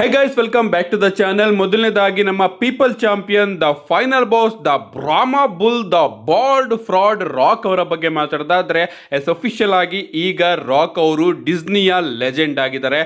Hey guys, welcome back to the channel. ಮೊದಲನೇದಾಗಿ ನಮ್ಮ people champion, the final boss, the Brahma bull, the bald fraud Rock ಅವರ ಬಗ್ಗೆ ಮಾತಾಡೋದಾದ್ರೆ official ಆಗಿ ಈಗ ರಾಕ್ ಅವರು ಡಿಸ್ನಿಯ ಲೆಜೆಂಡ್ ಆಗಿದ್ದಾರೆ.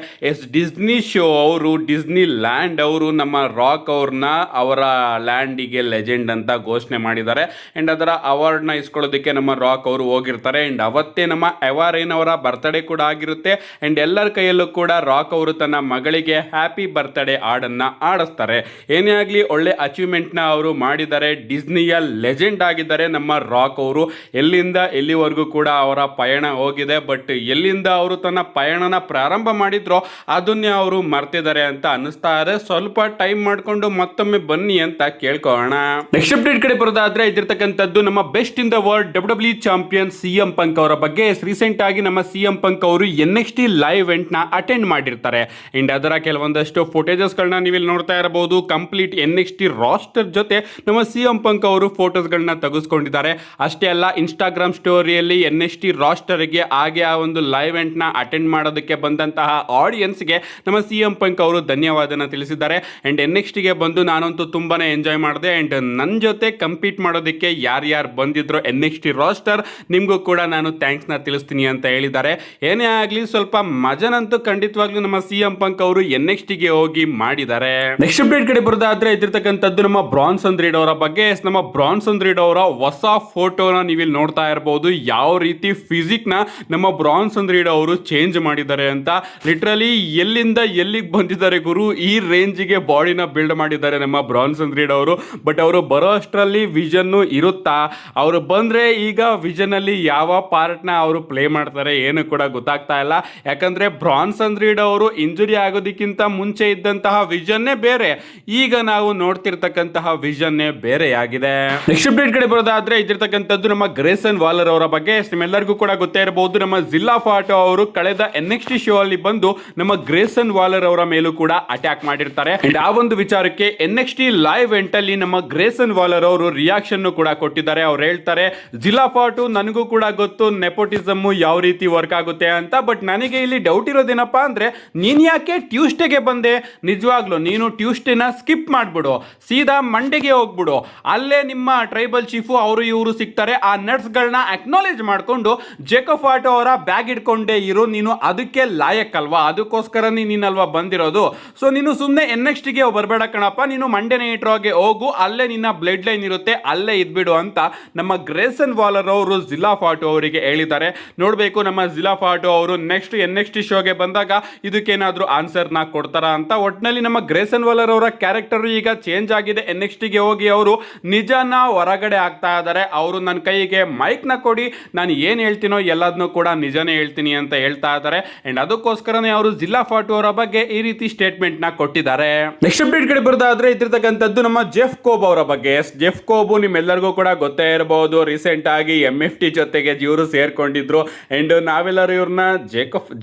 ಡಿಸ್ನಿ ಶೋ ಅವರು, ಡಿಸ್ನಿ ಲ್ಯಾಂಡ್ ಅವರು ನಮ್ಮ ರಾಕ್ ಅವ್ರನ್ನ ಅವರ ಲ್ಯಾಂಡಿಗೆ ಲೆಜೆಂಡ್ ಅಂತ ಘೋಷಣೆ ಮಾಡಿದ್ದಾರೆ. ಅಂಡ್ ಅದರ ಅವಾರ್ಡ್ನ ಇಸ್ಕೊಳ್ಳೋದಕ್ಕೆ ನಮ್ಮ ರಾಕ್ ಅವರು ಹೋಗಿರ್ತಾರೆ. ಅಂಡ್ ಅವತ್ತೇ ನಮ್ಮ ಎವಾರೇನ್ ಅವರ ಬರ್ತ್ಡೇ ಕೂಡ ಆಗಿರುತ್ತೆ. ಅಂಡ್ ಎಲ್ಲರ ಕೈಯಲ್ಲೂ ಕೂಡ ರಾಕ್ ಅವರು ತನ್ನ ಮಗಳಿಗೆ ಹ್ಯಾಪಿ ಬರ್ತ್ಡೇ ಹಾಡನ್ನ ಆಡಿಸ್ತಾರೆ. ಏನೇ ಆಗಲಿ ಒಳ್ಳೆ ಅಚೀವ್ಮೆಂಟ್ನ ಅವರು ಮಾಡಿದ್ದಾರೆ. ಡಿಸ್ನಿಯ ಲೆಜೆಂಡ್ ಆಗಿದ್ದಾರೆ ನಮ್ಮ ರಾಕ್ ಅವರು. ಎಲ್ಲಿಂದ ಎಲ್ಲಿವರೆಗೂ ಕೂಡ ಅವರ ಪಯಣ ಹೋಗಿದೆ. ಬಟ್ ಎಲ್ಲಿಂದ ಅವರು ತನ್ನ ಪಯಣನ ಪ್ರಾರಂಭ ಮಾಡಿದ್ರೋ ಅದನ್ನೇ ಅವರು ಮರ್ತಿದ್ದಾರೆ ಅಂತ ಅನ್ನಿಸ್ತಾ ಇದೆ. ಸ್ವಲ್ಪ ಟೈಮ್ ಮಾಡಿಕೊಂಡು ಮತ್ತೊಮ್ಮೆ ಬನ್ನಿ ಅಂತ ಕೇಳ್ಕೊಳ್ಳೋಣ. ನೆಕ್ಸ್ಟ್ ಅಪ್ಡೇಟ್ ಕಡೆ ಬರೋದಾದ್ರೆ ಇದಿರ್ತಕ್ಕಂಥದ್ದು ನಮ್ಮ best in the world W champion CM ಪಂಕ್ ಅವರ ಬಗ್ಗೆ. ರೀಸೆಂಟ್ ಆಗಿ ನಮ್ಮ CM ಪಂಕ್ ಅವರು NXT ಲೈವ್ ಇವೆಂಟ್ ನ ಅಟೆಂಡ್ ಮಾಡಿರ್ತಾರೆ. ಅಂಡ್ ಅದರ ಕೆಲವೊಂದಷ್ಟು ಫೋಟೇಜಸ್ಗಳನ್ನ ನೀವಿಲ್ಲಿ ನೋಡ್ತಾ ಇರಬಹುದು. ಕಂಪ್ಲೀಟ್ NXT ರಾಸ್ಟರ್ ಜೊತೆ ನಮ್ಮ CM ಪಂಕ್ ಅವರು ಫೋಟೋಸ್ಗಳನ್ನ ತೆಗೆದುಕೊಂಡಿದ್ದಾರೆ. ಅಷ್ಟೇ ಅಲ್ಲ, ಇನ್ಸ್ಟಾಗ್ರಾಮ್ ಸ್ಟೋರಿಯಲ್ಲಿ NXT ರಾಸ್ಟರ್ಗೆ ಹಾಗೆ ಆ ಒಂದು ಲೈವ್ ಇವೆಂಟ್ ನ ಅಟೆಂಡ್ ಮಾಡೋದಕ್ಕೆ ಬಂದಂತಹ ಆಡಿಯನ್ಸ್ಗೆ ನಮ್ಮ CM ಪಂಕ್ ಅವರು ಧನ್ಯವಾದನ ತಿಳಿಸಿದ್ದಾರೆ. ಅಂಡ್ NXTಗೆ ಬಂದು ನಾನಂತೂ ತುಂಬಾನೇ ಎಂಜಾಯ್ ಮಾಡಿದೆ. ಅಂಡ್ ನನ್ನ ಜೊತೆ ಕಂಪೀಟ್ ಮಾಡೋದಕ್ಕೆ ಯಾರ್ಯಾರು ಬಂದಿದ್ರು NXT ರಾಸ್ಟರ್, ನಿಮಗೂ ಕೂಡ ನಾನು ಥ್ಯಾಂಕ್ಸ್ ನ ತಿಳಿಸ್ತೀನಿ ಅಂತ ಹೇಳಿದ್ದಾರೆ. ಏನೇ ಆಗಲಿ ಸ್ವಲ್ಪ ಮಜನಂತೂ ಖಂಡಿತವಾಗ್ಲೂ ನಮ್ಮ CM ಪಂಕ್ ಅವರು NXTಗೆ ಹೋಗಿ ಮಾಡಿದ್ದಾರೆ. ನೆಕ್ಸ್ಟ್ ಅಪ್ಡೇಟ್ ಕಡೆ ಬರೋದಾದ್ರೆ ಇದಿರ್ತಕ್ಕಂಥದ್ದು ನಮ್ಮ ಬ್ರಾನ್ಸನ್ ರೀಡ್ ಅವರ ಬಗ್ಗೆ. ನಮ್ಮ ಬ್ರಾನ್ಸನ್ ರೀಡ್ ಅವರ ಹೊಸ ಫೋಟೋನ ನೀವಿಲ್ಲಿ ನೋಡ್ತಾ ಇರಬಹುದು. ಯಾವ ರೀತಿ ಫಿಸಿಕ್ ನ ನಮ್ಮ ಬ್ರಾನ್ಸನ್ ರೀಡ್ ಅವರು ಚೇಂಜ್ ಮಾಡಿದ್ದಾರೆ ಅಂತ. ಲಿಟ್ರಲಿ ಎಲ್ಲಿಂದ ಎಲ್ಲಿಗೆ ಬಂದಿದ್ದಾರೆ ಗುರು, ಈ ರೇಂಜಿಗೆ ಬಾಡಿನ ಬಿಲ್ಡ್ ಮಾಡಿದ್ದಾರೆ ನಮ್ಮ ಬ್ರಾನ್ಸನ್ ರೀಡ್ ಅವರು. ಬಟ್ ಅವರು ಬರೋ ಅಷ್ಟರಲ್ಲಿ ವಿಷನ್ ಇರುತ್ತಾ, ಅವರು ಬಂದ್ರೆ ಈಗ ವಿಷನ್ ಅಲ್ಲಿ ಯಾವ ಪಾರ್ಟ್ ನ ಅವರು ಪ್ಲೇ ಮಾಡ್ತಾರೆ ಏನು ಕೂಡ ಗೊತ್ತಾಗ್ತಾ ಇಲ್ಲ. ಯಾಕಂದ್ರೆ ಬ್ರಾನ್ಸನ್ ರೀಡ್ ಅವರು ಇಂಜುರಿ ಆಗೋದಕ್ಕಿಂತ ಮುಂಚೆ ಇದ್ದಂತಹ ವಿಷನ್ನೇ ಬೇರೆ, ಈಗ ನಾವು ನೋಡ್ತಿರ್ತಕ್ಕಂತಹ ವಿಷನ್ನೇ ಬೇರೆ ಆಗಿದೆ. ನೆಕ್ಸ್ಟ್ ಅಪ್ಡೇಟ್ ಕಡೆ ಬರೋದಾದ್ರೆ ಇದಿರ್ತಕ್ಕಂಥದ್ದು ನಮ್ಮ ಗ್ರೇಸನ್ ವಾಲರ್ ಅವರ ಬಗ್ಗೆ. ನಿಮ್ಮೆಲ್ಲರಿಗೂ ಕೂಡ ಗೊತ್ತೇ ಇರಬಹುದು, ನಮ್ಮ ಜಿಲ್ಲಾ ಫಾಟೋ ಅವರು ಕಳೆದ NXT ಶೋ ಅಲ್ಲಿ ಬಂದು ನಮ್ಮ ಗ್ರೇಸನ್ ವಾಲರ್ ಅವರ ಮೇಲೂ ಕೂಡ ಅಟ್ಯಾಕ್ ಮಾಡಿರ್ತಾರೆ. ಅಂಡ್ ಆ ಒಂದು ವಿಚಾರಕ್ಕೆ NXT ಲೈವ್ ಇವೆಂಟ್ ಅಲ್ಲಿ ನಮ್ಮ ಗ್ರೇಸನ್ ವಾಲರ್ ಅವರು ರಿಯಾಕ್ಷನ್ ಕೂಡ ಕೊಟ್ಟಿದ್ದಾರೆ. ಅವ್ರು ಹೇಳ್ತಾರೆ, ಜಿಲ್ಲಾ ಫಾಟು ನನಗೂ ಕೂಡ ಗೊತ್ತು ನೆಪೋಟಿಸಮ್ ಯಾವ ರೀತಿ ವರ್ಕ್ ಆಗುತ್ತೆ ಅಂತ. ಬಟ್ ನನಗೆ ಇಲ್ಲಿ ಡೌಟ್ ಇರೋದೇನಪ್ಪ ಅಂದ್ರೆ, ನೀನ್ ಯಾಕೆ ಟ್ಯೂಸ್ಡೇಗೆ ಬಂದೆ? ನಿಜವಾಗ್ಲೂ ನೀನು ಟ್ಯೂಸ್ಡೇನ ಸ್ಕಿಪ್ ಮಾಡ್ಬಿಡು, ಸೀದಾ ಮಂಡೆಗೆ ಹೋಗ್ಬಿಡು. ಅಲ್ಲೇ ನಿಮ್ಮ ಟ್ರೈಬಲ್ ಚೀಫು ಅವರು ಇವರು ಸಿಗ್ತಾರೆ. ಆ ನಟ್ಸ್ಗಳನ್ನ ಅಕ್ನಾಲೇಜ್ ಮಾಡ್ಕೊಂಡು ಜೇಕಬ್ ಫಾಟೋ ಅವರ ಬ್ಯಾಗ್ ಇಟ್ಕೊಂಡೇ ಇರು. ನೀನು ಅದಕ್ಕೆ ಲಾಯಕ್ಕಲ್ವಾ, ಅದಕ್ಕೋಸ್ಕರ ನೀನಲ್ವಾ ಬಂದಿರೋದು. ಸೊ ನೀನು ಸುಮ್ಮನೆ NXTಗೆ ಬರಬೇಡ ಕಣಪ್ಪ, ನೀನು ಮಂಡೆ ನೈಟ್ರೋಗೆ ಹೋಗು, ಅಲ್ಲೇ ನಿನ್ನ ಬ್ಲಡ್ ಲೈನ್ ಇರುತ್ತೆ, ಅಲ್ಲೇ ಇದ್ಬಿಡು ಅಂತ ನಮ್ಮ ಗ್ರೇಸನ್ ವಾಲರ್ ಅವರು ಜಿಲ್ಲಾ ಫಾಟೋ ಅವರಿಗೆ ಹೇಳಿದ್ದಾರೆ. ನೋಡಬೇಕು ನಮ್ಮ ಜಿಲ್ಲಾ ಫಾಟೋ ಅವರು ನೆಕ್ಸ್ಟ್ NXT ಶೋಗೆ ಬಂದಾಗ ಇದಕ್ಕೇನಾದ್ರೂ ಆನ್ಸರ್ನ ಕೊಡ್ತಾರ ಅಂತ. ಒಟ್ಟಿನಲ್ಲಿ ನಮ್ಮ ಗ್ರೇಸನ್ ವಾಲರ್ ಅವರ ಕ್ಯಾರೆಕ್ಟರ್ ಈಗ ಚೇಂಜ್ ಆಗಿದೆ. NXTಗೆ ಹೋಗಿ ಅವರು ನಿಜನ ಹೊರಗಡೆ ಆಗ್ತಾ ಇದ್ದಾರೆ. ಅವರು ನನ್ನ ಕೈಗೆ ಮೈಕ್ ನ ಕೊಡಿ, ನಾನು ಏನ್ ಹೇಳ್ತೀನೋ ಎಲ್ಲದನ್ನೂ ಕೂಡ ನಿಜನೇ ಹೇಳ್ತೀನಿ ಅಂತ ಹೇಳ್ತಾ ಇದ್ದಾರೆ. ಅಂಡ್ ಅದಕ್ಕೋಸ್ಕರನೇ ಅವರು ಜಿಲ್ಲಾ ಫಾಟೋ ಅವರ ಬಗ್ಗೆ ಈ ರೀತಿ ಸ್ಟೇಟ್ಮೆಂಟ್ ನ ಕೊಟ್ಟಿದ್ದಾರೆ. ನೆಕ್ಸ್ಟ್ ಅಪ್ಡೇಟ್ ಕಡೆ ಬರೋದಾದ್ರೆ ಇದ್ದಿರ್ತಕ್ಕಂಥದ್ದು ನಮ್ಮ ಜೆಫ್ ಕೋಬ್ ಅವರ ಬಗ್ಗೆ. ಜೆಫ್ ಕೋಬ್ ನಿಮ್ಮೆಲ್ಲರಿಗೂ ಕೂಡ ಗೊತ್ತೇ ಇರಬಹುದು, ರೀಸೆಂಟ್ ಆಗಿ MFT ಜೊತೆಗೆ ಇವರು ಸೇರ್ಕೊಂಡಿದ್ರು. ಅಂಡ್ ನಾವೆಲ್ಲರೂ ಇವ್ರನ್ನ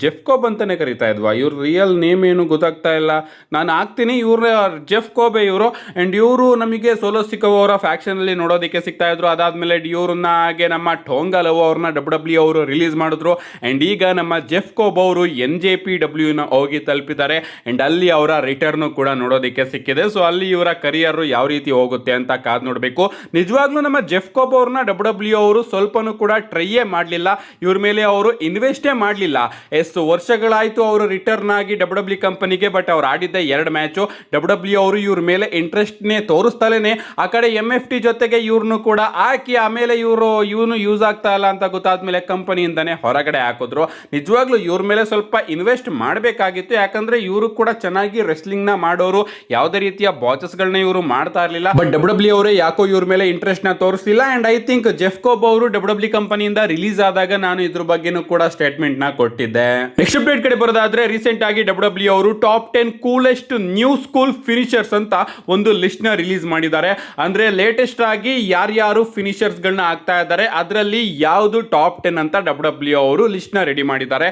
ಜೆಫ್ ಕೋಬ್ ಅಂತಾನೆ ಕರಿತಾ ಇದ್ವಾ, ಇವ್ರ ರಿಯಲ್ ನೇಮ್ ಏನು ಗೊತ್ತಾಗ್ತಾ ಇಲ್ಲ. ನಾನು ಹಾಕ್ತೀನಿ, ಇವ್ರ ಜೆಫ್ ಕೋಬೆ ಇವರು. ಅಂಡ್ ಇವರು ನಮಗೆ ಸೋಲೋ ಸಿಕೋ ಅವರ ಫ್ಯಾಕ್ಷನ್ ಅಲ್ಲಿ ನೋಡೋದಕ್ಕೆ ಸಿಗ್ತಾ ಇದ್ರು. ಅದಾದ್ಮೇಲೆ ಇವ್ರನ್ನ ಹಾಗೆ ನಮ್ಮ ಟೋಂಗಲವ್ ಅವ್ರನ್ನ WWE ಅವರು ರಿಲೀಸ್ ಮಾಡಿದ್ರು. ಅಂಡ್ ಈಗ ನಮ್ಮ ಜೆಫ್ ಕೋಬ್ ಅವರು NJPW ನ ಹೋಗಿ ತಲುಪಿದ್ದಾರೆ. ಅಂಡ್ ಅಲ್ಲಿ ಅವರ ರಿಟರ್ನ್ ಕೂಡ ನೋಡೋದಕ್ಕೆ ಸಿಕ್ಕಿದೆ. ಸೊ ಅಲ್ಲಿ ಇವರ ಕರಿಯರ್ ಯಾವ ರೀತಿ ಹೋಗುತ್ತೆ ಅಂತ ಕಾದ್ ನೋಡಬೇಕು. ನಿಜವಾಗ್ಲೂ ನಮ್ಮ ಜೆಫ್ ಕೋಬ್ ಅವ್ರನ್ನ WWE ಅವರು ಸ್ವಲ್ಪನೂ ಕೂಡ ಟ್ರೈಯೇ ಮಾಡಲಿಲ್ಲ, ಇವ್ರ ಮೇಲೆ ಅವರು ಇನ್ವೆಸ್ಟೇ ಮಾಡಲಿಲ್ಲ. ಎಷ್ಟು ವರ್ಷಗಳಾಯ್ತು ಅವರು ರಿಟರ್ನ್ ಆಗಿ WWE ಕಂಪನಿಗೆ. ಬಟ್ ಅವ್ರು ಆಡಿದ್ದ 2 ಮ್ಯಾಚು WWE ಅವರು ಇವ್ರ ಮೇಲೆ ಇಂಟ್ರೆಸ್ಟ್ನೇ ತೋರಿಸ್ತಾಲೇನೆ ಆ ಕಡೆ MFT ಜೊತೆಗೆ ಇವ್ರನ್ನು ಕೂಡ ಹಾಕಿ, ಆಮೇಲೆ ಇವನು ಯೂಸ್ ಆಗ್ತಾ ಇಲ್ಲ ಅಂತ ಗೊತ್ತಾದ್ಮೇಲೆ ಕಂಪನಿಯಿಂದಾನೆ ಹೊರಗಡೆ ಹಾಕಿದ್ರು. ನಿಜವಾಗ್ಲೂ ಇವ್ರ ಮೇಲೆ ಸ್ವಲ್ಪ ಇನ್ವೆಸ್ಟ್ ಮಾಡಬೇಕಾಗಿತ್ತು. ಯಾಕಂದ್ರೆ ಇವರು ಕೂಡ ಚೆನ್ನಾಗಿ ರೆಸ್ಲಿಂಗ್ ನ ಮಾಡೋರು, ಯಾವುದೇ ರೀತಿಯ ಬಾಚಸ್ಗಳನ್ನ ಇವರು ಮಾಡ್ತಾ ಇರಲಿಲ್ಲ. ಬಟ್ WWE ಅವರೇ ಯಾಕೋ ಇವ್ರ ಮೇಲೆ ಇಂಟ್ರೆಸ್ಟ್ ನ ತೋರಿಸಿಲ್ಲ. ಅಂಡ್ ಐ ಥಿಂಕ್ ಜೆಫ್ ಕೋಬ್ ಅವರು WWE ಕಂಪನಿಯಿಂದ ರಿಲೀಸ್ ಆದಾಗ ನಾನು ಇದ್ರ ಬಗ್ಗೆನೂ ಕೂಡ ಸ್ಟೇಟ್ಮೆಂಟ್ ನ ಕೊಟ್ಟಿದ್ದೆ. ನೆಕ್ಸ್ಟ್ ಅಪ್ಡೇಟ್ ಕಡೆ ಬರೋದಾದ್ರೆ ರೀಸೆಂಟ್ ಆಗಿ WWE ಅವರು ಟಾಪ್ 10 ಕೂಲೆಸ್ಟ್ ನ್ಯೂ ಸ್ಕೂಲ್ ಫಿನಿಶರ್ಸ್ ಅಂತ ಒಂದು ಲಿಸ್ಟ್ ನ ರಿಲೀಸ್ ಮಾಡಿದ್ದಾರೆ. ಅಂದ್ರೆ ಲೇಟೆಸ್ಟ್ ಆಗಿ ಯಾರ್ಯಾರು ಫಿನಿಶರ್ಸ್ ಗಳನ್ನ ಆಗ್ತಾ ಇದ್ದಾರೆ ಅದರಲ್ಲಿ ಯಾವುದು ಟಾಪ್ 10 ಅಂತ WWE ಅವರು ಲಿಸ್ಟ್ ನ ರೆಡಿ ಮಾಡಿದ್ದಾರೆ.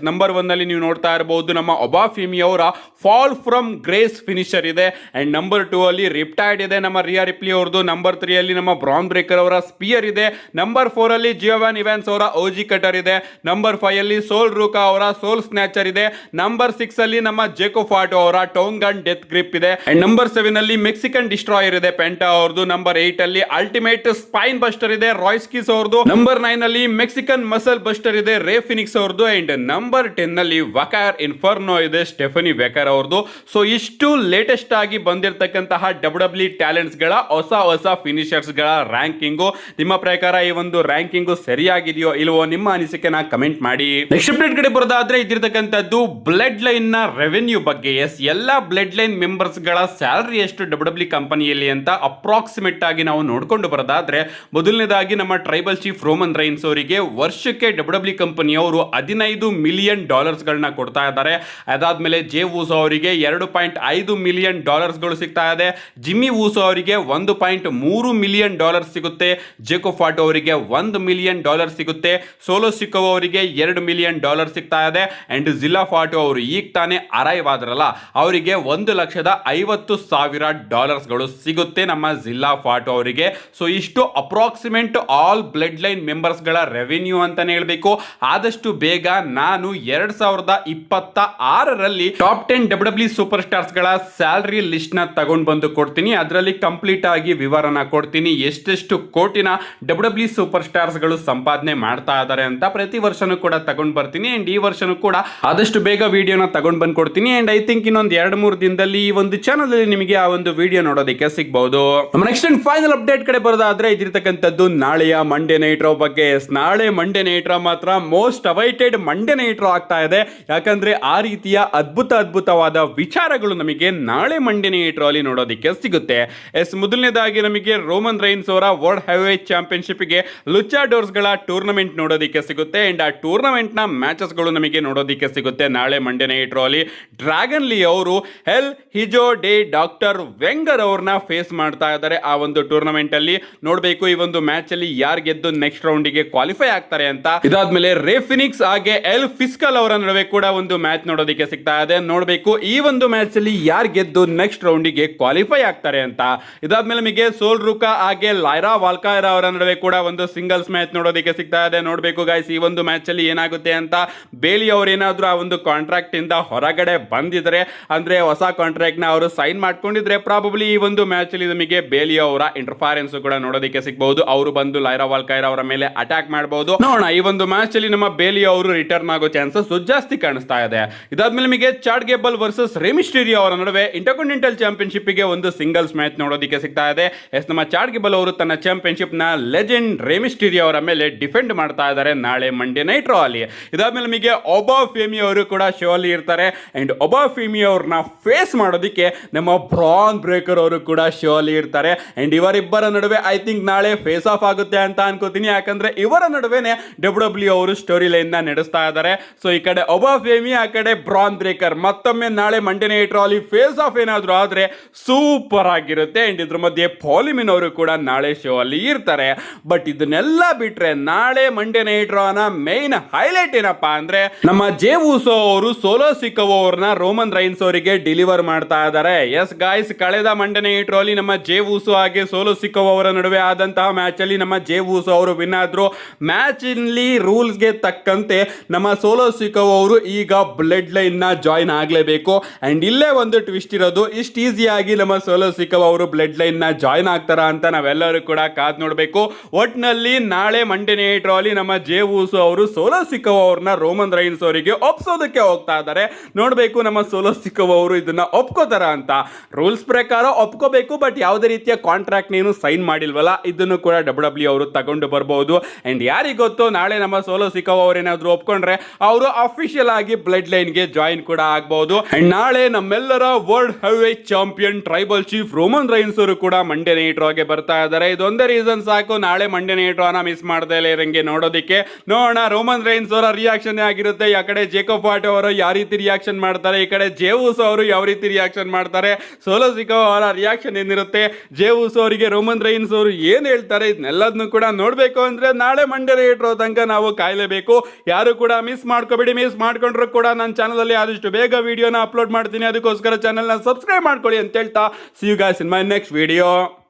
ನಂಬರ್ 1 ಅಲ್ಲಿ ನೀವು ನೋಡ್ತಾ ಇರಬಹುದು ನಮ್ಮ ಒಬಾಫಿಮಿ ಅವರ ಫಾಲ್ ಫ್ರಮ್ ಗ್ರೇಸ್ ಫಿನಿಶರ್ ಇದೆ. ಅಂಡ್ ನಂಬರ್ 2 ಅಲ್ಲಿ ರಿಪ್ಟೈಡ್ ಇದೆ ನಮ್ಮ ರಿಯಾ ರಿಪ್ಲಿ ಅವರದು. ನಂಬರ್ 3 ಅಲ್ಲಿ ನಮ್ಮ ಬ್ರಾನ್ ಬ್ರೇಕರ್ ಅವರ ಸ್ಪಿಯರ್ ಇದೆ. ನಂಬರ್ 4 ಅಲ್ಲಿ ಜಿಯೋವಾನ್ ಇವಾನ್ಸ್ ಅವರ ಓಜಿ ಕಟರ್ ಇದೆ. ನಂಬರ್ 5 ಅಲ್ಲಿ ಸೋಲ್ ರೂಕಾ ಅವರ ಸೋಲ್ ಸ್ನ್ಯಾಚರ್ ಇದೆ. ನಂಬರ್ 6 ಅಲ್ಲಿ ನಮ್ಮ ಜೇಕೋ ಫಾಟೋ ಅವರ ಟೋಂಗನ್ ಡೆತ್ ಗ್ರಿಪ್ ಇದೆ. ಅಂಡ್ ನಂಬರ್ 7 ಅಲ್ಲಿ ಮೆಕ್ಸಿಕನ್ ಡಿಸ್ಟ್ರಾಯರ್ ಇದೆ ಪೆಂಟಾ ಅವ್ರದ್ದು. ನಂಬರ್ 8 ಅಲ್ಲಿ ಅಲ್ಟಿಮೇಟ್ ಸ್ಪೈನ್ ಬಸ್ಟರ್ ಇದೆ ರಾಯ್ಸ್ಕಿಸ್ ಅವ್ರದ್ದು. ನಂಬರ್ 9 ಅಲ್ಲಿ ಮೆಕ್ಸಿಕನ್ ಮಸಲ್ ಬಸ್ಟರ್ ಇದೆ ರೇ ಫಿನಿಕ್ಸ್ ಅವ್ರದ್ದು. ಅಂಡ್ ನಂಬರ್ 10 ಅಲ್ಲಿ ವಕಾರ್ ಇನ್ಫರ್ನೋ ಇದೆ ಸ್ಟೆಫನಿ ವೆಕರ್ ಅವ್ರದ್ದು. ಸೊ ಇಷ್ಟು ಲೇಟೆಸ್ಟ್ ಆಗಿ ಬಂದಿರತಕ್ಕಂತಹ ಡಬ್ಲ್ಯೂ ಟ್ಯಾಲೆಂಟ್ಸ್ ಗಳ ಹೊಸ ಫಿನಿಶರ್ಸ್ ಗಳ ರ್ಯಾಂಕಿಂಗು. ನಿಮ್ಮ ಪ್ರಕಾರ ಈ ಒಂದು ರ್ಯಾಂಕಿಂಗು ಸರಿಯಾಗಿದೆಯೋ ಇಲ್ವೋ ನಿಮ್ಮ ಅನಿಸಿಕೆನ ಕಮೆಂಟ್ ಮಾಡಿ. ನೆಕ್ಸ್ಟ್ ಅಪ್ಡೇಟ್ ಕಡೆ ಬರೋದಾದ್ರೆ ಇದಿರತಕ್ಕಂಥದ್ದು ಬ್ಲಡ್ ಲೈನ್ ನ ರೆವೆನ್ಯೂ ಬಗ್ಗೆ. ಎಲ್ಲಾ ಬ್ಲಡ್ ಲೈನ್ ಮೆಂಬರ್ಸ್ ಗಳ ಸ್ಯಾಲರಿ ಎಷ್ಟು ಡಬ್ಲ್ಯೂ ಕಂಪನಿಯಲ್ಲಿ ಅಂತ ಅಪ್ರಾಕ್ಸಿಮೇಟ್ ಆಗಿ ನಾವು ನೋಡ್ಕೊಂಡು ಬರೋದಾದ್ರೆ ಮೊದಲನೇದಾಗಿ ನಮ್ಮ ಟ್ರೈಬಲ್ ಚೀಫ್ ರೋಮನ್ ರೈನ್ಸ್ ಅವರಿಗೆ ವರ್ಷಕ್ಕೆ ಡಬ್ಲ್ಯೂ ಕಂಪನಿಯವರು $15 ಮಿಲಿಯನ್ ಗಳನ್ನ ಕೊಡ್ತಾ ಇದ್ದಾರೆ. ಅದಾದ್ಮೇಲೆ ಜೇ ವೂಸೋ ಅವರಿಗೆ $2.5 ಮಿಲಿಯನ್ ಸಿಗ್ತಾ ಇದೆ. ಜಿಮ್ಮಿ ವೂಸೋ ಅವರಿಗೆ $1.3 ಮಿಲಿಯನ್ ಸಿಗುತ್ತೆ. ಜೇಕೋ ಫಾಟೋ ಅವರಿಗೆ $1 ಮಿಲಿಯನ್ ಸಿಗುತ್ತೆ. ಸೋಲೋ ಸಿಕೋವಾ ಅವರಿಗೆ $2 ಮಿಲಿಯನ್ ಸಿಗ್ತಾ ಇದೆ. ಅಂಡ್ ಜಿಲ್ಲಾ ಫಾಟೋ ಅವರು ಈಗ ತಾನೇ ಅರೈವ್ ಆದ್ರಲ್ಲ ಅವರಿಗೆ $1,50,000 ಸಿಗುತ್ತೆ ನಮ್ಮ ಜಿಲ್ಲಾ ಫಾಟೋ ಅವರಿಗೆ. ಸೊ ಇಷ್ಟು approximate all blood line members ಗಳ ರೆವೆನ್ಯೂ ಅಂತಾನೆ ಹೇಳ್ಬೇಕು. ಆದಷ್ಟು ಬೇಗ ನಾನು 2026ರಲ್ಲಿ ಟಾಪ್ 10 ಡಬ್ಲ್ಯೂ ಸೂಪರ್ ಸ್ಟಾರ್ಸ್ ಗಳ ಸ್ಯಾಲರಿ ಲಿಸ್ಟ್ ನ ತಗೊಂಡು ಬಂದು ಕೊಡ್ತೀನಿ. ಅದರಲ್ಲಿ ಕಂಪ್ಲೀಟ್ ಆಗಿ ವಿವರನ ಕೊಡ್ತೀನಿ ಎಷ್ಟೆಷ್ಟು ಕೋಟಿನ ಡಬ್ಲ್ಯೂ ಸೂಪರ್ ಸ್ಟಾರ್ಸ್ ಗಳು ಸಂಪಾದನೆ ಮಾಡ್ತಾ ಇದ್ದಾರೆ ಅಂತ. ಪ್ರತಿ ವರ್ಷನೂ ಕೂಡ ತಗೊಂಡ್ ಬರ್ತೀನಿ. ಅಂಡ್ ಈ ವರ್ಷನೂ ಕೂಡ ಆದಷ್ಟು ಬೇಗ ವಿಡಿಯೋನ ತಗೊಂಡ್ ಬಂದು ಕೊಡ್ತೀನಿ. ಅಂಡ್ ಐ ಥಿಂಕ್ ಇನ್ನೊಂದು 2-3 ದಿನದಲ್ಲಿ ಈ ಒಂದು ಚಾನಲ್ ಅಲ್ಲಿ ನಿಮಗೆ ಆ ಒಂದು ವಿಡಿಯೋ ನೋಡೋದಕ್ಕೆ ಸಿಗಬಹುದು. ನಮ್ಮ ನೆಕ್ಸ್ಟ್ ಅಂಡ್ ಫೈನಲ್ ಅಪ್ಡೇಟ್ ಕಡೆ ಬರೋದಾದ್ರೆ ಇದಿರತಕ್ಕಂಥದ್ದು ನಾಳೆಯ ಮಂಡೇ ನೈಟ್ ರೋ ಬಗ್ಗೆ. ನಾಳೆ ಮಂಡೇ ನೈಟ್ ರೋ ಮಾತ್ರ most awaited Monday Night Raw ಆಗ್ತಾ ಇದೆ. ಯಾಕಂದ್ರೆ ಆ ರೀತಿಯ ಅದ್ಭುತವಾದ ವಿಚಾರಗಳು ನಮಗೆ ನಾಳೆ ಮಂಡೇ ನೈಟ್ ರೋ ಅಲ್ಲಿ ನೋಡೋದಕ್ಕೆ ಸಿಗುತ್ತೆ. ಮೊದಲನೇದಾಗಿ ನಮಗೆ ರೋಮನ್ ರೈನ್ಸ್ ಅವರ ವರ್ಲ್ಡ್ ಹೆವಿವೇಟ್ ಚಾಂಪಿಯನ್ಶಿಪ್ ಗೆ ಲುಚಾಡೋರ್ಸ್ ಗಳ ಟೂರ್ನಮೆಂಟ್ ನೋಡೋದಕ್ಕೆ ಸಿಗುತ್ತೆ. ಅಂಡ್ ಆ ಟೂರ್ನಮೆಂಟ್ ನ ಮ್ಯಾಚಸ್ ಗಳು ನಮಗೆ ನೋಡೋದಕ್ಕೆ ಸಿಗುತ್ತೆ ನಾಳೆ ಮಂಡೇ ನೈಟ್ ರೋ ಅಲ್ಲಿ. ಡ್ರ್ಯಾಗನ್ ಲೀ ಅವರು ಹೆಲ್ ಹಿಜೋ ಡೇ ಡಾಕ್ಟರ್ ವೆಂಗರ್ ಅವ್ರನ್ನ ಫೇಸ್ ಮಾಡ್ತಾ ಇದ್ದಾರೆ ಆ ಒಂದು ಟೂರ್ನಮೆಂಟ್ ಅಲ್ಲಿ. ನೋಡಬೇಕು ಈ ಒಂದು ಮ್ಯಾಚ್ ಅಲ್ಲಿ ಯಾರು ಗೆದ್ದು ನೆಕ್ಸ್ಟ್ ರೌಂಡ್ ಗೆ ಕ್ವಾಲಿಫೈ ಆಗ್ತಾರೆ ಅಂತ. ಇದಾದ್ಮೇಲೆ ರೇ ಫಿನಿಕ್ಸ್ ಹಾಗೆ ಎಲ್ ಫಿಸ್ಕಲ್ ಅವರ ನಡುವೆ ಕೂಡ ಒಂದು ಮ್ಯಾಚ್ ನೋಡೋದಕ್ಕೆ ಸಿಗ್ತಾ ಇದೆ. ನೋಡಬೇಕು ಈ ಒಂದು ಮ್ಯಾಚ್ ಅಲ್ಲಿ ಯಾರು ಗೆದ್ದು ನೆಕ್ಸ್ಟ್ ರೌಂಡ್ ಗೆ ಕ್ವಾಲಿಫೈ ಆಗ್ತಾರೆ ಅಂತ. ಇದಾದ್ಮೇಲೆ ನಮಗೆ ಸೋಲ್ ರೂಕಾ ಹಾಗೆ ಲೈರಾ ವಾಲ್ಕಾಯರ್ ಅವರ ನಡುವೆ ಕೂಡ ಒಂದು ಸಿಂಗಲ್ಸ್ ಮ್ಯಾಚ್ ನೋಡೋದಕ್ಕೆ ಸಿಗ್ತಾ ಇದೆ. ನೋಡಬೇಕು ಗೈಸ್ ಈ ಒಂದು ಮ್ಯಾಚ್ ಅಲ್ಲಿ ಏನಾಗುತ್ತೆ ಅಂತ. ಬೇಲಿ ಅವರು ಏನಾದ್ರೂ ಆ ಒಂದು ಕಾಂಟ್ರಾಕ್ಟ್ ಇಂದ ಹೊರಗಡೆ ಬಂದಿದ್ರೆ ಅಂದ್ರೆ ಹೊಸ ಕಾಂಟ್ರಾಕ್ಟ್ ನ ಅವರು ಸೈನ್ ಮಾಡ್ಕೊಂಡಿದ್ರೆ ಪ್ರಾಬಬ್ಲಿ ಈ ಒಂದು ಮ್ಯಾಚ್ ಅಲ್ಲಿ ನಮಗೆ ಬೇಲಿ ಅವರ ಇಂಟರ್ಫರೆನ್ಸ್ ಕೂಡ ನೋಡೋದಕ್ಕೆ ಸಿಗಬಹುದು. ಅವರು ಬಂದು ಲೈರಾ ವಾಲ್ಕಾಯರ್ ಅವರ ಮೇಲೆ ಅಟ್ಯಾಕ್ ಮಾಡಬಹುದು. ನೋಡೋಣ ಈ ಒಂದು ಮ್ಯಾಚ್ ಅಲ್ಲಿ ನಮ್ಮ ಬೇಲಿ ಅವರು ರಿಟರ್ನ್ ಆಗೋ ಚಾನ್ಸಸ್ ಜಾಸ್ತಿ ಕಾಣಿಸ್ತಾ ಇದೆ. ಇದಾದ್ಮೇಲೆ ನಮಗೆ ಚಾಡ್ ಗೇಬಲ್ ವರ್ಸಸ್ ರೆಮಿಸ್ಟೀರಿಯೋ ಅವರ ನಡುವೆ ಇಂಟರ್ಕಾಂಟಿನೆಂಟಲ್ ಚಾಂಪಿಯನ್ಶಿಪ್ ಗೆ ಒಂದು ಸಿಂಗಲ್ಸ್ ಮ್ಯಾಚ್ ನೋಡೋದಕ್ಕೆ ಸಿಗ್ತಾ ಇದೆ. ನಮ್ಮ ಚಾಡ್ ಗೇಬಲ್ ಅವರು ತನ್ನ ಚಾಂಪಿಯನ್ಶಿಪ್ ನ ಲೆಜೆಂಡ್ ರೆಮಿಸ್ಟೀರಿಯೋ ಅವರ ಮೇಲೆ ಡಿಫೆಂಡ್ ಮಾಡ್ತಾ ಇದ್ದಾರೆ ನಾಳೆ ಮಂಡೇ ನೈಟ್ ರೋ ಅಲ್ಲಿ. ಇದಾದ್ಮೇಲೆ ನಮಗೆ ಒಬಾ ಫೇಮಿ ಅವರು ಕೂಡ ಶೋ ಅಲ್ಲಿ ಇರ್ತಾರೆ. ಅಂಡ್ ಒಬಾ ಫೇಮಿ ಅವ್ರನ್ನ ಫೇಸ್ ಮಾಡೋದಕ್ಕೆ ನಮ್ಮ ಬ್ರಾನ್ ಬ್ರೇಕರ್ ಅವರು ಕೂಡ ಶೋ ಅಲ್ಲಿ ಇರ್ತಾರೆ. ಅಂಡ್ ಇವರಿಬ್ಬರ ನಡುವೆ ಐ ಥಿಂಕ್ ನಾಳೆ ಫೇಸ್ ಆಫ್ ಆಗುತ್ತೆ ಅಂತ ಅನ್ಕೋತೀನಿ. ಯಾಕಂದ್ರೆ ಇವರ ನಡುವೆನೆ ಡಬ್ಲ್ಯೂ ಅವರು ಸ್ಟೋರಿ ಲೈನ್ ನ ನಡೆಸ್ತಾ ಇದ್ದಾರೆ. ಸೊ ಈ ಕಡೆ ಒಬಾ ಫೇಮಿ ಆ ಕಡೆ ಬ್ರಾನ್ ಬ್ರೇಕರ್ ಮತ್ತೊಮ್ಮೆ ನಾಳೆ ಮಂಡೇ ನೈಟ್ ರೋ ಅಲ್ಲಿ ಫೇಸ್ ಆಫ್ ಏನಾದ್ರು ಆದ್ರೆ ಸೂಪರ್ ಆಗಿರುತ್ತೆ. ಅಂಡ್ ಇದ್ರ ಮಧ್ಯೆ ಪಾಲಿಮಿನ್ ಅವರು ಕೂಡ ನಾಳೆ ಶೋ ಅಲ್ಲಿ ಇರ್ತಾರೆ. ಬಟ್ ಇದನ್ನೆಲ್ಲ ಬಿಟ್ರೆ ನಾಳೆ ಮಂಡೇ ನೈಟ್ ರೋ ನ ಮೇನ್ ಹೈಲೈಟ್ ಏನಪ್ಪಾ ಅಂದ್ರೆ ನಮ್ಮ ಜೇ ವೂಸೋ ಅವರು ಸೋಲೋ ಸಿಕೋವಾ ಅವ್ರನ್ನ ರೋಮನ್ ರೈನ್ಸ್ ಅವರಿಗೆ ಡೆಲಿವರ್ ಮಾಡ್ತಾ ಇದ್ದಾರೆ. ಎಸ್ ಗಾಯ್ಸ್, ಕಳೆದ ಮಂಡೇ ನೈಟ್ ರೋ ಅಲ್ಲಿ ನಮ್ಮ ಜೇ ವೂಸೋ ಹಾಗೆ ಸೋಲೋ ಸಿಕೋವಾ ಅವರ ನಡುವೆ ಆದಂತಹ ಮ್ಯಾಚ್ ಅಲ್ಲಿ ನಮ್ಮ ಜೇ ವೂಸೋ ಅವರು ವಿನ್ ಆದ್ರು. ಮ್ಯಾಚ್ ಇಲ್ಲಿ ರೂಲ್ಸ್ ಗೆ ತಕ್ಕಂತೆ ನಮ್ಮ ಸೋಲೋ ಸಿಕೋವಾ ಅವರು ಈಗ ಬ್ಲಡ್ ಲೈನ್ ನ ಜಾಯಿನ್ ಆಗ್ಲೇಬೇಕು. ಅಂಡ್ ಇಲ್ಲೇ ಒಂದು ಟ್ವಿಸ್ಟ್ ಇರೋದು, ಇಷ್ಟು ಈಸಿಯಾಗಿ ನಮ್ಮ ಸೋಲೋ ಸಿಕೋವಾ ಅವರು ಬ್ಲಡ್ ಲೈನ್ ನ ಜಾಯಿನ್ ಆಗ್ತಾರ ಅಂತ ನಾವೆಲ್ಲರೂ ಕೂಡ ಕಾದ್ ನೋಡ್ಬೇಕು. ಒಟ್ನಲ್ಲಿ ನಾಳೆ ಮಂಡೇ ನೈಟ್ ರೋ ಅಲ್ಲಿ ನಮ್ಮ ಜೇ ವೂಸೋ ಅವರು ಸೋಲೋ ಸಿಕೋವಾ ಅವ್ರನ್ನ ರೋಮನ್ ರೈನ್ಸ್ ಅವರಿಗೆ ಒಪ್ಸೋದಕ್ಕೆ ಹೋಗ್ತಾ ಇದ್ದಾರೆ. ನೋಡ್ಬೇಕು ನಮ್ಮ ಸೋಲೋ ಸಿಕೋವಾ ಅವರು ಇದನ್ನ ಒಪ್ಕೋತಾರ ಅಂತ. ರೂಲ್ಸ್ ಪ್ರಕಾರ ಒಪ್ಕೋಬೇಕು, ಬಟ್ ಯಾವುದೇ ರೀತಿಯ ಕಾಂಟ್ರಾಕ್ಟ್ ನೀನು ಸೈನ್ ಮಾಡಿಲ್ವಲ್ಲ, ಇದನ್ನು ಕೂಡ ಡಬ್ಲ್ಯೂ ಅವರು ತಗೊಂಡು ಬರಬಹುದು. ಅಂಡ್ ಯಾರಿಗೆ ಗೊತ್ತು ನಾಳೆ ನಮ್ಮ ಸೋಲೋ ಸಿಕೋವಾ ಅವರು ಏನಾದ್ರು ಒಪ್ಕೊಂಡ್ರೆ ಅವರು ಅಫಿಷಿಯಲ್ ಆಗಿ ಬ್ಲಡ್ ಲೈನ್ ಗೆ ಜಾಯಿನ್ ಕೂಡ ಆಗಬಹುದು. ಅಂಡ್ ನಾಳೆ ನಮ್ಮೆಲ್ಲರ world heavyweight champion tribal chief Roman Reigns ಅವರು ಕೂಡ ಮಂಡೇ ನೈಟ್ ರೋಗೆ ಬರ್ತಾ ಇದ್ದಾರೆ. ಇದೊಂದೇ ರೀಸನ್ ಸಾಕು ನಾಳೆ ಮಂಡೇ ನೈಟ್ ರೋನ ಮಿಸ್ ಮಾಡದೇ ಇರಂಗೆ ನೋಡೋದಕ್ಕೆ. ನೋಡೋಣ ರೋಮನ್ ರೈನ್ಸ್ ಅವರ ರಿಯಾಕ್ಷನ್ ಆಗಿರುತ್ತೆ. ಆ ಕಡೆ ಜೇಕಬ್ ಫಾಟೋ ಅವರು ಯಾವ ರೀತಿ ರಿಯಾಕ್ಷನ್ ಮಾಡ್ತಾರೆ, ಈ ಕಡೆ ಜೇ ವೂಸೋ ಅವರು ಯಾವ ರೀತಿ ರಿಯಾಕ್ಷನ್ ಮಾಡ್ತಾರೆ, ಸೋಲೋ ಸಿಕೋವಾ ಅವರ ರಿಯಾಕ್ಷನ್ ಏನಿರುತ್ತೆ, ಜೇ ವೂಸೋ ಅವರಿಗೆ ರೋಮನ್ ರೈನ್ಸ್ ಅವರು ಏನ್ ಹೇಳ್ತಾರೆ, ಇದನ್ನೆಲ್ಲದನ್ನು ಕೂಡ ನೋಡ್ಬೇಕು ಅಂದ್ರೆ ನಾಳೆ ಮಂಡೇ ನೈಟ್ ರೋ ತನಕ ನಾವು ಕಾಯಲೇಬೇಕು. ಯಾರು ಕೂಡ ಮಿಸ್ ಮಾಡ್ಕೋಬೇಡಿ. ಮಿಸ್ ಮಾಡ್ಕೊಂಡ್ರು ಕೂಡ ನನ್ನ ಚಾನಲ್ ಅಲ್ಲಿ ಆದಷ್ಟು ಬೇಗ ವಿಡಿಯೋನ ಅಪ್ಲೋಡ್ ಮಾಡ್ತೀನಿ. ಅದಕ್ಕೋಸ್ಕರ ಚಾನಲ್ ನ ಸಬ್ಸ್ಕ್ರೈಬ್ ಮಾಡ್ಕೊಳ್ಳಿ ಅಂತ ಹೇಳ್ತಾ see you guys in my next video.